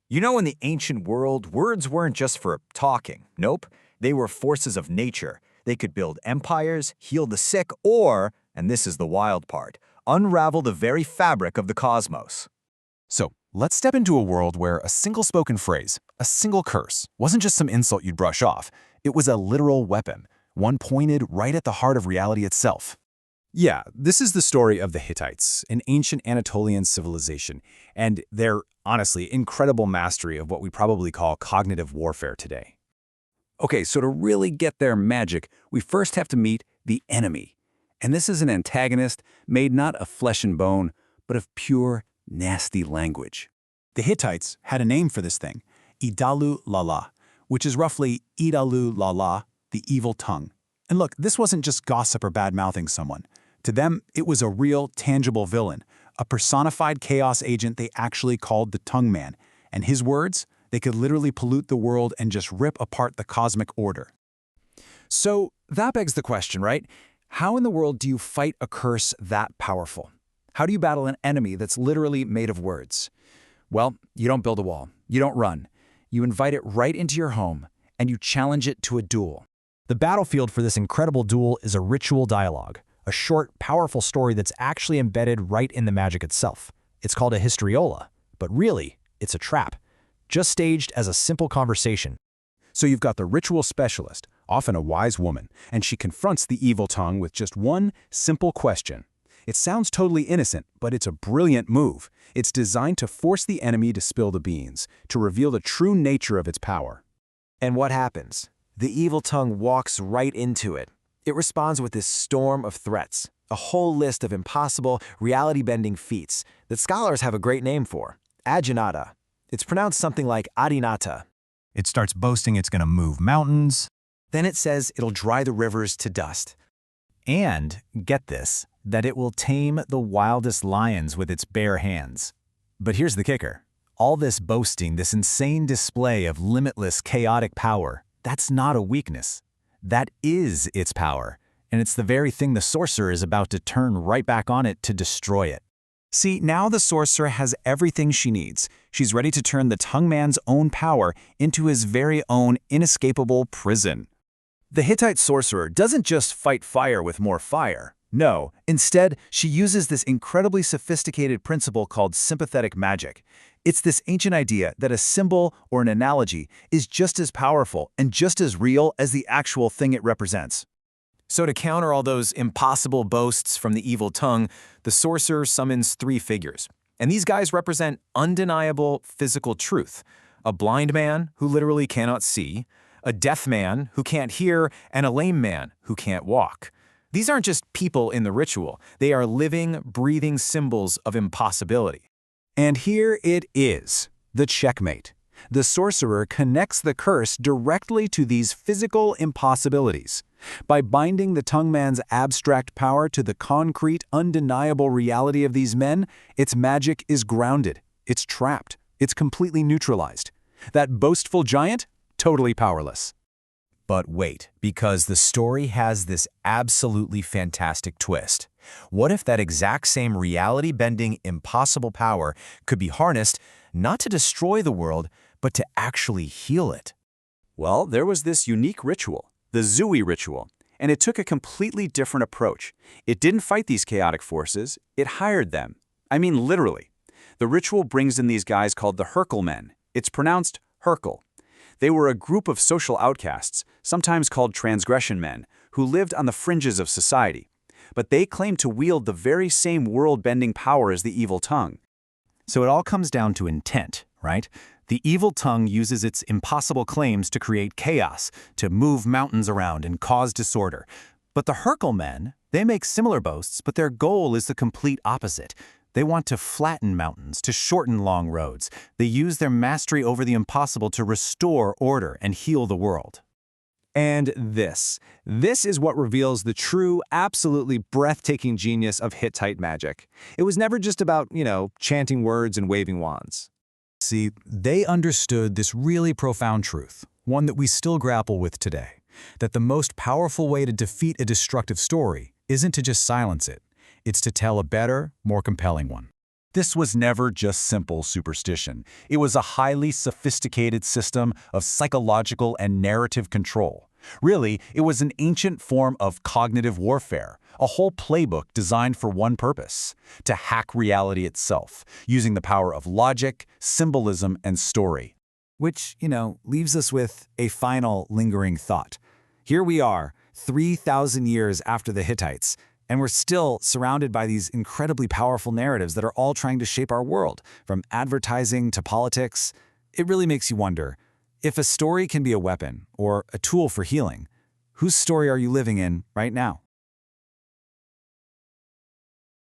You know, in the ancient world, words weren't just for talking. Nope. They were forces of nature. They could build empires, heal the sick, or, and this is the wild part, unravel the very fabric of the cosmos. So, let's step into a world where a single spoken phrase, a single curse, wasn't just some insult you'd brush off. It was a literal weapon, one pointed right at the heart of reality itself. Yeah, this is the story of the Hittites, an ancient Anatolian civilization, and their, honestly, incredible mastery of what we probably call cognitive warfare today. Okay, so to really get their magic, we first have to meet the enemy. And this is an antagonist made not of flesh and bone, but of pure, nasty language. The Hittites had a name for this thing, Idalu Lala, which is roughly Idalu Lala, the evil tongue. And look, this wasn't just gossip or bad-mouthing someone. To them, it was a real, tangible villain, a personified chaos agent they actually called the Tongue Man. And his words, they could literally pollute the world and just rip apart the cosmic order. So that begs the question, right? How in the world do you fight a curse that powerful? How do you battle an enemy that's literally made of words? Well, you don't build a wall. You don't run. You invite it right into your home, and you challenge it to a duel. The battlefield for this incredible duel is a ritual dialogue, a short, powerful story that's actually embedded right in the magic itself. It's called a histriola, but really, it's a trap, just staged as a simple conversation. So you've got the ritual specialist, often a wise woman, and she confronts the evil tongue with just one simple question. It sounds totally innocent, but it's a brilliant move. It's designed to force the enemy to spill the beans, to reveal the true nature of its power. And what happens? The evil tongue walks right into it. It responds with this storm of threats, a whole list of impossible, reality-bending feats that scholars have a great name for, Adynata. It's pronounced something like Adynata. It starts boasting it's going to move mountains. Then it says it'll dry the rivers to dust. And, get this, that it will tame the wildest lions with its bare hands. But here's the kicker. All this boasting, this insane display of limitless, chaotic power, that's not a weakness. That is its power, and it's the very thing the sorcerer is about to turn right back on it to destroy it. See, now the sorcerer has everything she needs. She's ready to turn the tongue man's own power into his very own inescapable prison. The Hittite sorcerer doesn't just fight fire with more fire. No, instead, she uses this incredibly sophisticated principle called sympathetic magic. It's this ancient idea that a symbol or an analogy is just as powerful and just as real as the actual thing it represents. So to counter all those impossible boasts from the evil tongue, the sorcerer summons three figures. And these guys represent undeniable physical truth. A blind man who literally cannot see, a deaf man who can't hear, and a lame man who can't walk. These aren't just people in the ritual. They are living, breathing symbols of impossibility. And here it is, the checkmate. The sorcerer connects the curse directly to these physical impossibilities. By binding the tongue man's abstract power to the concrete, undeniable reality of these men, its magic is grounded, it's trapped, it's completely neutralized. That boastful giant, totally powerless. But wait, because the story has this absolutely fantastic twist. What if that exact same reality-bending, impossible power could be harnessed not to destroy the world, but to actually heal it? Well, there was this unique ritual, the Zuei ritual, and it took a completely different approach. It didn't fight these chaotic forces, it hired them. I mean, literally. The ritual brings in these guys called the Herkel men. It's pronounced Herkel. They were a group of social outcasts, sometimes called transgression men, who lived on the fringes of society. But they claimed to wield the very same world-bending power as the evil tongue. So it all comes down to intent, right? The evil tongue uses its impossible claims to create chaos, to move mountains around and cause disorder. But the Herkel men, they make similar boasts, but their goal is the complete opposite. They want to flatten mountains, to shorten long roads. They use their mastery over the impossible to restore order and heal the world. And this is what reveals the true, absolutely breathtaking genius of Hittite magic. It was never just about, chanting words and waving wands. See, they understood this really profound truth, one that we still grapple with today, that the most powerful way to defeat a destructive story isn't to just silence it. It's to tell a better, more compelling one. This was never just simple superstition. It was a highly sophisticated system of psychological and narrative control. Really, it was an ancient form of cognitive warfare, a whole playbook designed for one purpose: to hack reality itself, using the power of logic, symbolism, and story. Which, leaves us with a final lingering thought. Here we are, 3,000 years after the Hittites, and we're still surrounded by these incredibly powerful narratives that are all trying to shape our world, from advertising to politics. It really makes you wonder, if a story can be a weapon or a tool for healing, whose story are you living in right now?